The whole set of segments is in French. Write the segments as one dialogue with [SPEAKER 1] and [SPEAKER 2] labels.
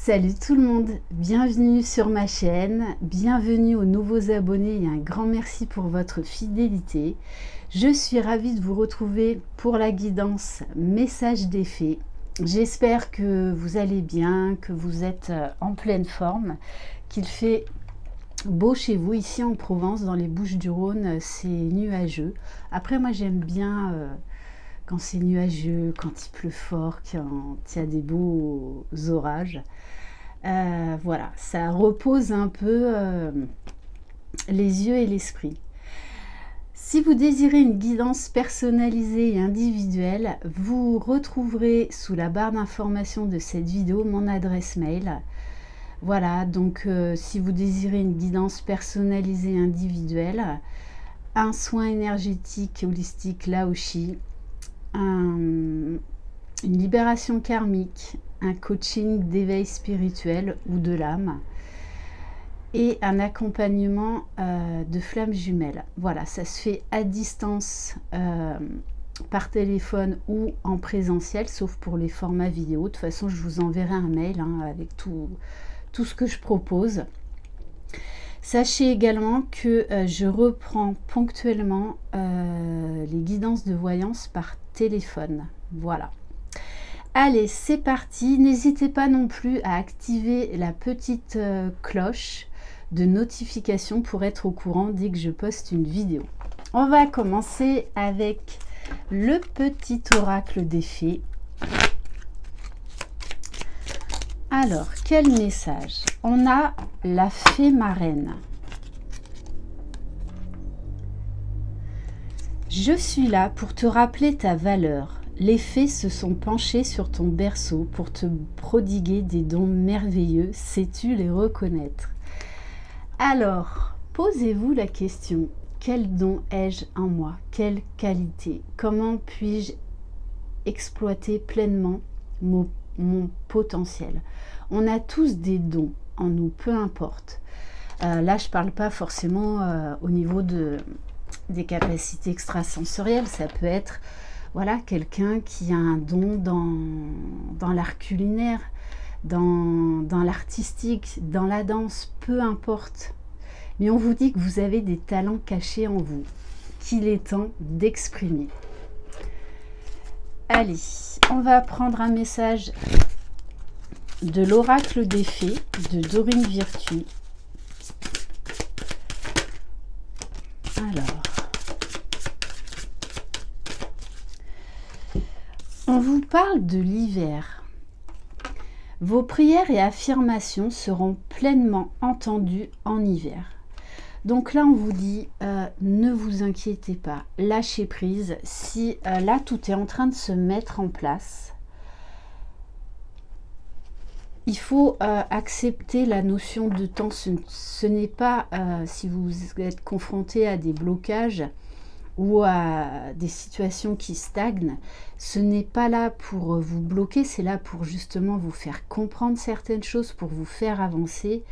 [SPEAKER 1] Salut tout le monde, bienvenue sur ma chaîne, bienvenue aux nouveaux abonnés et un grand merci pour votre fidélité. Je suis ravie de vous retrouver pour la guidance message des fées. J'espère que vous allez bien, que vous êtes en pleine forme, qu'il fait beau chez vous. Ici en Provence, dans les Bouches-du-Rhône, c'est nuageux. Après moi j'aime bien quand c'est nuageux, quand il pleut fort, quand il y a des beaux orages. Voilà, ça repose un peu les yeux et l'esprit. Si vous désirez une guidance personnalisée et individuelle, vous retrouverez sous la barre d'information de cette vidéo mon adresse mail. Voilà, donc si vous désirez une guidance personnalisée et individuelle, un soin énergétique holistique Laoshi, une libération karmique, un coaching d'éveil spirituel ou de l'âme et un accompagnement de flammes jumelles. Voilà, ça se fait à distance par téléphone ou en présentiel, sauf pour les formats vidéo. De toute façon, je vous enverrai un mail avec tout ce que je propose. Sachez également que je reprends ponctuellement les guidances de voyance par téléphone. Voilà. Allez, c'est parti. N'hésitez pas non plus à activer la petite cloche de notification pour être au courant dès que je poste une vidéo. On va commencer avec le petit oracle des fées. Alors, quel message? On a la fée marraine. Je suis là pour te rappeler ta valeur. Les fées se sont penchées sur ton berceau pour te prodiguer des dons merveilleux. Sais-tu les reconnaître? Alors, posez-vous la question. Quel don ai-je en moi? Quelle qualité? Comment puis-je exploiter pleinement mon potentiel? On a tous des dons en nous, peu importe. Là, je ne parle pas forcément au niveau des capacités extrasensorielles. Ça peut être voilà, quelqu'un qui a un don dans l'art culinaire, dans l'artistique, dans la danse, peu importe. Mais on vous dit que vous avez des talents cachés en vous, qu'il est temps d'exprimer. Allez, on va prendre un message de l'oracle des fées de Dorine Virtue. Alors, on vous parle de l'hiver. Vos prières et affirmations seront pleinement entendues en hiver. Donc là, on vous dit, ne vous inquiétez pas, lâchez prise. Si là, tout est en train de se mettre en place, il faut accepter la notion de temps. Ce n'est pas, si vous êtes confronté à des blocages ou à des situations qui stagnent, ce n'est pas là pour vous bloquer, c'est là pour justement vous faire comprendre certaines choses, pour vous faire avancer.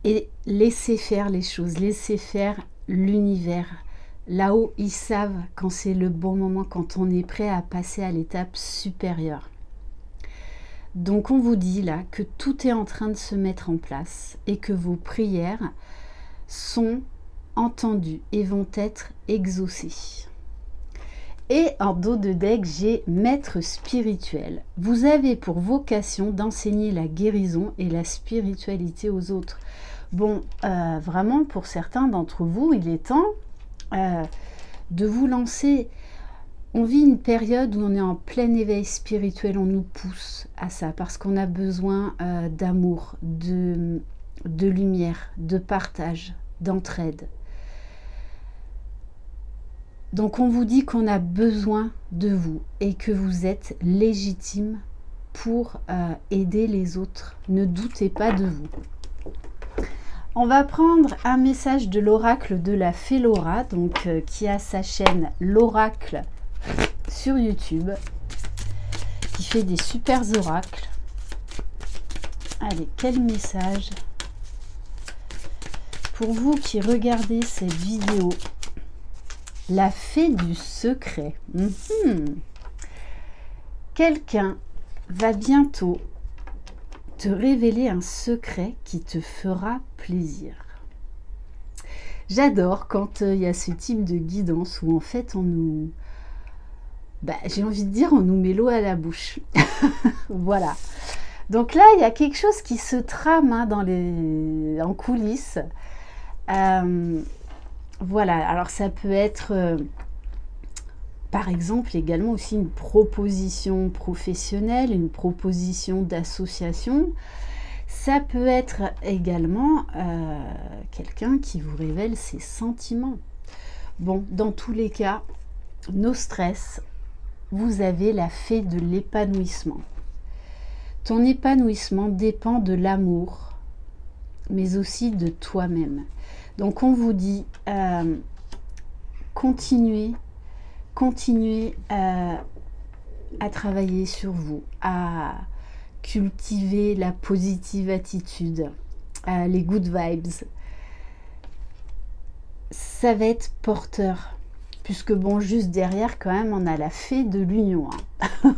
[SPEAKER 1] Et laissez faire les choses, laissez faire l'univers. Là-haut, ils savent quand c'est le bon moment, quand on est prêt à passer à l'étape supérieure. Donc on vous dit là que tout est en train de se mettre en place et que vos prières sont entendues et vont être exaucées. Et en dos de deck, j'ai maître spirituel. Vous avez pour vocation d'enseigner la guérison et la spiritualité aux autres. Bon, vraiment, pour certains d'entre vous, il est temps de vous lancer. On vit une période où on est en plein éveil spirituel, on nous pousse à ça, parce qu'on a besoin d'amour, de lumière, de partage, d'entraide. Donc on vous dit qu'on a besoin de vous et que vous êtes légitime pour aider les autres. Ne doutez pas de vous. On va prendre un message de l'oracle de la fée Laura, donc qui a sa chaîne l'oracle sur YouTube, qui fait des super oracles. Allez, quel message pour vous qui regardez cette vidéo? La fée du secret. Quelqu'un va bientôt te révéler un secret qui te fera plaisir. J'adore quand il y a ce type de guidance où en fait on nous... j'ai envie de dire, on nous met l'eau à la bouche. Voilà. Donc là, il y a quelque chose qui se trame en coulisses. Voilà. Alors ça peut être, par exemple, également aussi une proposition professionnelle, une proposition d'association. Ça peut être également quelqu'un qui vous révèle ses sentiments. Bon, dans tous les cas, nos stress, vous avez la fée de l'épanouissement. Ton épanouissement dépend de l'amour, mais aussi de toi-même. Donc on vous dit, continuez à travailler sur vous, à cultiver la positive attitude, les good vibes. Ça va être porteur, puisque bon, juste derrière quand même, on a la fée de l'union. Hein.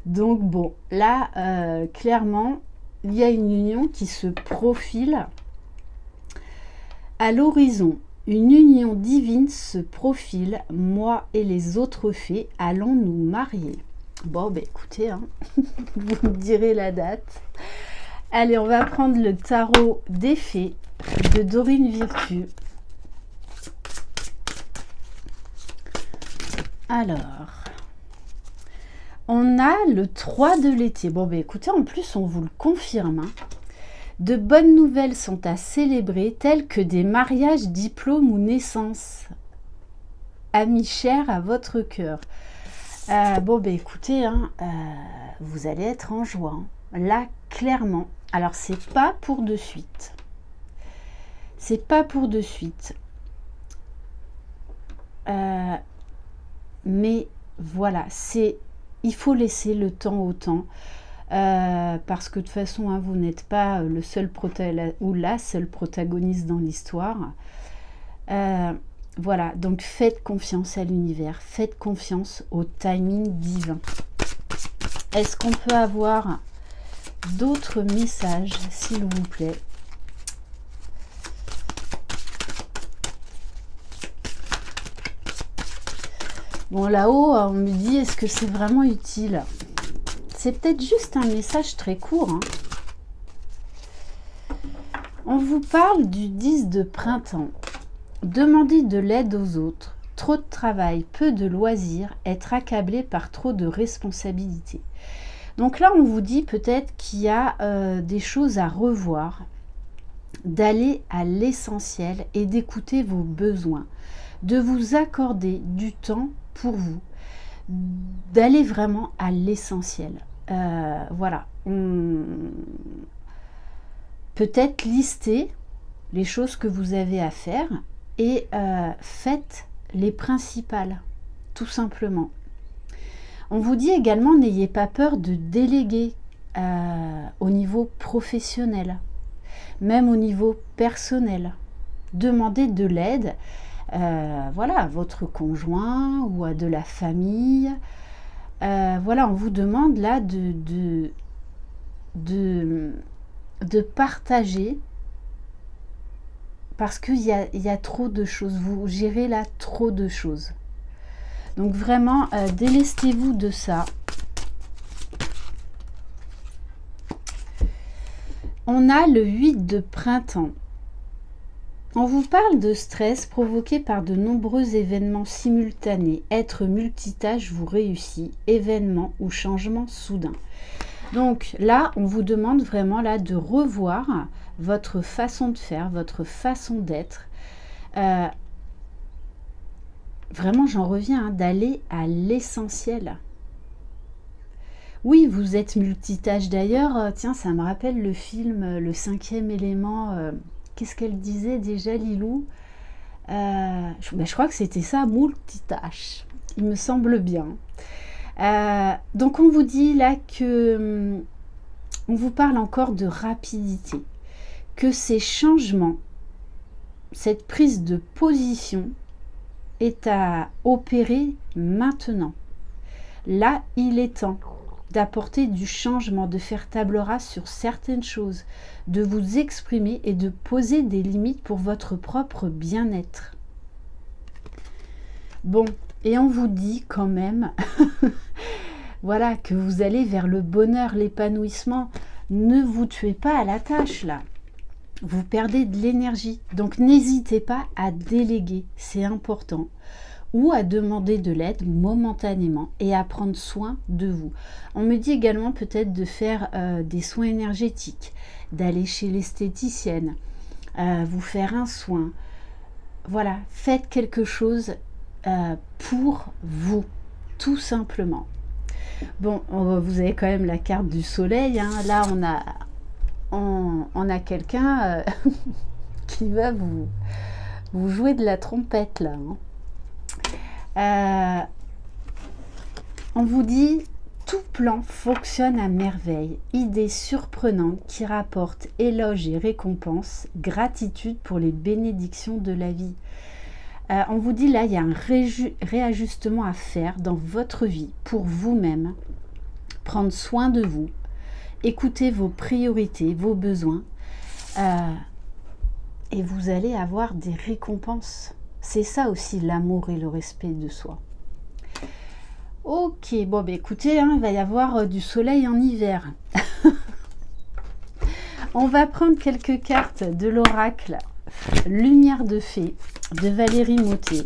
[SPEAKER 1] Donc bon, là, clairement, il y a une union qui se profile à l'horizon. Une union divine se profile, moi et les autres fées allons nous marier. Bon, écoutez, hein, vous me direz la date. Allez, on va prendre le tarot des fées de Dorine Virtue. Alors, on a le 3 de l'été. Bon, écoutez, en plus, on vous le confirme. Hein. De bonnes nouvelles sont à célébrer, telles que des mariages, diplômes ou naissances. Amis chers à votre cœur. Écoutez, hein, vous allez être en joie. Hein. Là, clairement. Alors, c'est pas pour de suite. C'est pas pour de suite. Mais voilà, il faut laisser le temps au temps. Parce que de toute façon, hein, vous n'êtes pas le seul ou la seule protagoniste dans l'histoire. Voilà, donc faites confiance à l'univers, faites confiance au timing divin. Est-ce qu'on peut avoir d'autres messages, s'il vous plaît? Bon, là-haut, on me dit, est-ce que c'est vraiment utile? C'est peut-être juste un message très court. Hein. On vous parle du 10 de printemps. Demander de l'aide aux autres, trop de travail, peu de loisirs, être accablé par trop de responsabilités. Donc là, on vous dit peut-être qu'il y a des choses à revoir, d'aller à l'essentiel et d'écouter vos besoins, de vous accorder du temps pour vous, d'aller vraiment à l'essentiel. Voilà. Peut-être lister les choses que vous avez à faire et faites les principales, tout simplement. On vous dit également, n'ayez pas peur de déléguer au niveau professionnel, même au niveau personnel. Demandez de l'aide, voilà, à votre conjoint ou à de la famille. Voilà, on vous demande là de partager, parce qu'il y a trop de choses. Vous gérez là trop de choses. Donc vraiment, délestez-vous de ça. On a le 8 de printemps. On vous parle de stress provoqué par de nombreux événements simultanés. Être multitâche vous réussit. Événements ou changements soudains. Donc là, on vous demande vraiment là de revoir votre façon de faire, votre façon d'être. Vraiment, j'en reviens, hein, d'aller à l'essentiel. Oui, vous êtes multitâche. D'ailleurs, tiens, ça me rappelle le film Le cinquième élément. Qu'est-ce qu'elle disait déjà, Lilou? Je crois que c'était ça, multitâche. Il me semble bien. Donc, on vous dit là que... on vous parle encore de rapidité. Que ces changements, cette prise de position est à opérer maintenant. Là, il est temps d'apporter du changement, de faire table rase sur certaines choses, de vous exprimer et de poser des limites pour votre propre bien-être. Bon, et on vous dit quand même, voilà, que vous allez vers le bonheur, l'épanouissement. Ne vous tuez pas à la tâche là. Vous perdez de l'énergie. Donc n'hésitez pas à déléguer, c'est important. Ou à demander de l'aide momentanément et à prendre soin de vous. On me dit également peut-être de faire des soins énergétiques, d'aller chez l'esthéticienne, vous faire un soin. Voilà, faites quelque chose pour vous, tout simplement. Bon, vous avez quand même la carte du soleil, hein. Là on a quelqu'un qui va vous jouer de la trompette là, hein. On vous dit tout plan fonctionne à merveille, idée surprenante qui rapporte éloges et récompenses, gratitude pour les bénédictions de la vie. On vous dit là, il y a un réajustement à faire dans votre vie pour vous-même, prendre soin de vous, écouter vos priorités, vos besoins, et vous allez avoir des récompenses. C'est ça aussi l'amour et le respect de soi. Ok, bon bah écoutez, hein, il va y avoir du soleil en hiver. On va prendre quelques cartes de l'oracle Lumière de Fée de Valérie Mottet.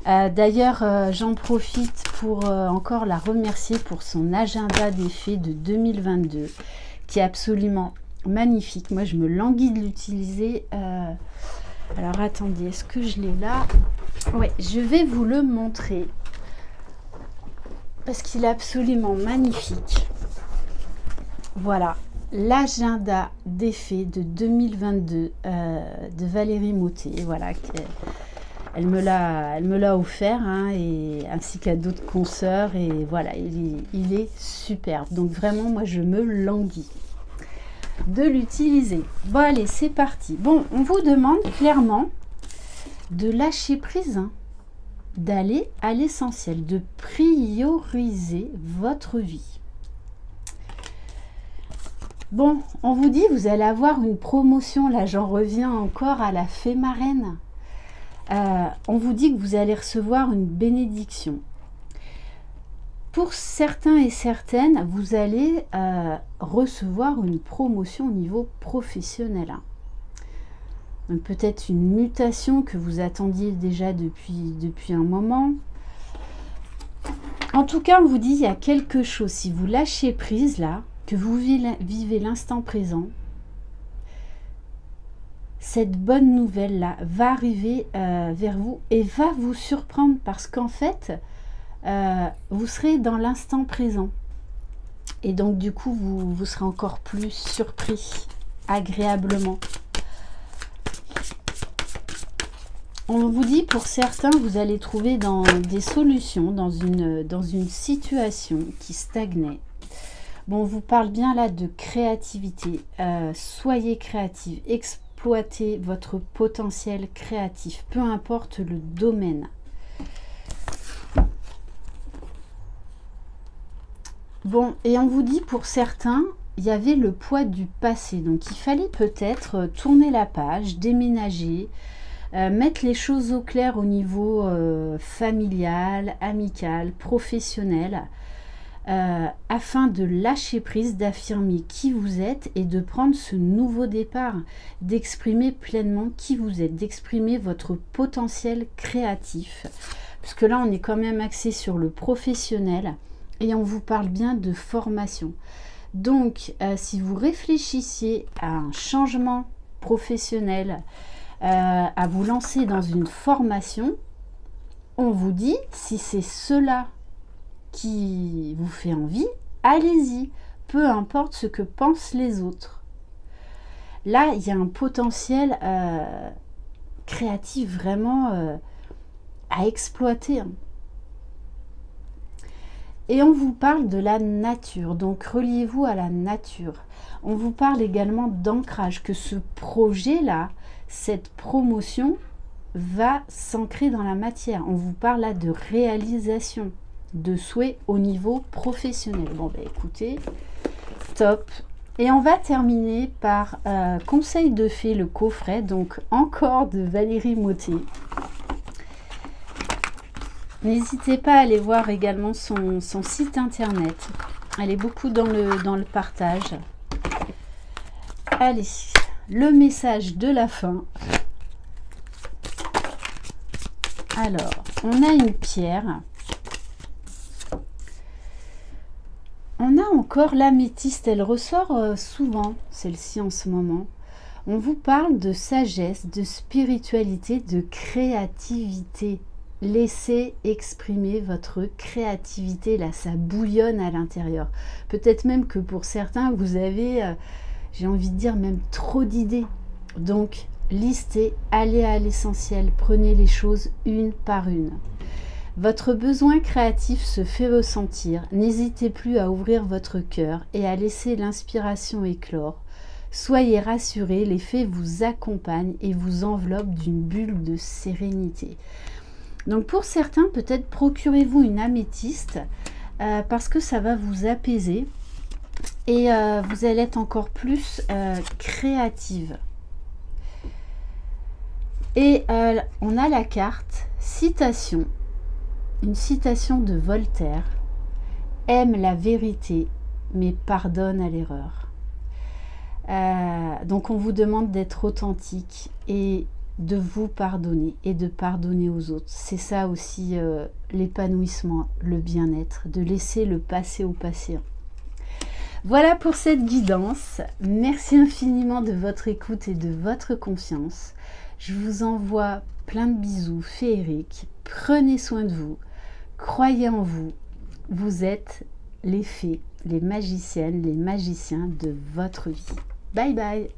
[SPEAKER 1] D'ailleurs, j'en profite pour encore la remercier pour son agenda des fées de 2022 qui est absolument magnifique. Moi, je me languis de l'utiliser. Alors, attendez, est-ce que je l'ai là? Oui, je vais vous le montrer parce qu'il est absolument magnifique. Voilà. L'agenda des fées de 2022 de Valérie Mottet, voilà, elle me l'a offert, hein, et ainsi qu'à d'autres consoeurs, et voilà, il est superbe. Donc vraiment, moi je me languis de l'utiliser. Bon allez, c'est parti. Bon, on vous demande clairement de lâcher prise, hein, d'aller à l'essentiel, de prioriser votre vie. Bon, on vous dit, vous allez avoir une promotion. Là, j'en reviens encore à la fée marraine. On vous dit que vous allez recevoir une bénédiction. Pour certains et certaines, vous allez recevoir une promotion au niveau professionnel. Donc peut-être une mutation que vous attendiez déjà depuis un moment. En tout cas, on vous dit, il y a quelque chose. Si vous lâchez prise là, que vous vivez l'instant présent, cette bonne nouvelle-là va arriver vers vous et va vous surprendre parce qu'en fait, vous serez dans l'instant présent. Et donc, du coup, vous serez encore plus surpris, agréablement. On vous dit, pour certains, vous allez trouver des solutions dans une situation qui stagnait. Bon, on vous parle bien là de créativité. Soyez créative, exploitez votre potentiel créatif, peu importe le domaine. Bon, et on vous dit pour certains, il y avait le poids du passé. Donc, il fallait peut-être tourner la page, déménager, mettre les choses au clair au niveau familial, amical, professionnel. Afin de lâcher prise, d'affirmer qui vous êtes et de prendre ce nouveau départ, d'exprimer pleinement qui vous êtes, d'exprimer votre potentiel créatif. Parce que là, on est quand même axé sur le professionnel et on vous parle bien de formation. Donc, si vous réfléchissiez à un changement professionnel, à vous lancer dans une formation, on vous dit, si c'est cela qui vous fait envie, allez-y, peu importe ce que pensent les autres. Là, il y a un potentiel créatif vraiment à exploiter. Et on vous parle de la nature, donc reliez-vous à la nature. On vous parle également d'ancrage, que ce projet-là, cette promotion va s'ancrer dans la matière. On vous parle là de réalisation. de souhait au niveau professionnel. Bon, ben écoutez, top. Et on va terminer par Conseil de fée, le coffret, donc encore de Valérie Mottet. N'hésitez pas à aller voir également son site internet. Elle est beaucoup dans le partage. Allez, le message de la fin. Alors, on a une pierre. On a encore l'améthyste. Elle ressort souvent, celle-ci en ce moment. On vous parle de sagesse, de spiritualité, de créativité. Laissez exprimer votre créativité, là ça bouillonne à l'intérieur. Peut-être même que pour certains vous avez, j'ai envie de dire même trop d'idées. Donc listez, allez à l'essentiel, prenez les choses une par une. Votre besoin créatif se fait ressentir, n'hésitez plus à ouvrir votre cœur et à laisser l'inspiration éclore. Soyez rassurés, les fées vous accompagnent et vous enveloppent d'une bulle de sérénité. Donc pour certains, peut-être procurez-vous une améthyste parce que ça va vous apaiser et vous allez être encore plus créative. Et on a la carte citation, une citation de Voltaire. Aime la vérité, mais pardonne à l'erreur. Donc on vous demande d'être authentique et de vous pardonner et de pardonner aux autres. C'est ça aussi l'épanouissement, le bien-être, de laisser le passé au passé. Voilà pour cette guidance. Merci infiniment de votre écoute et de votre confiance. Je vous envoie plein de bisous féeriques. Prenez soin de vous. Croyez en vous. Vous êtes les fées, les magiciennes, les magiciens de votre vie. Bye bye.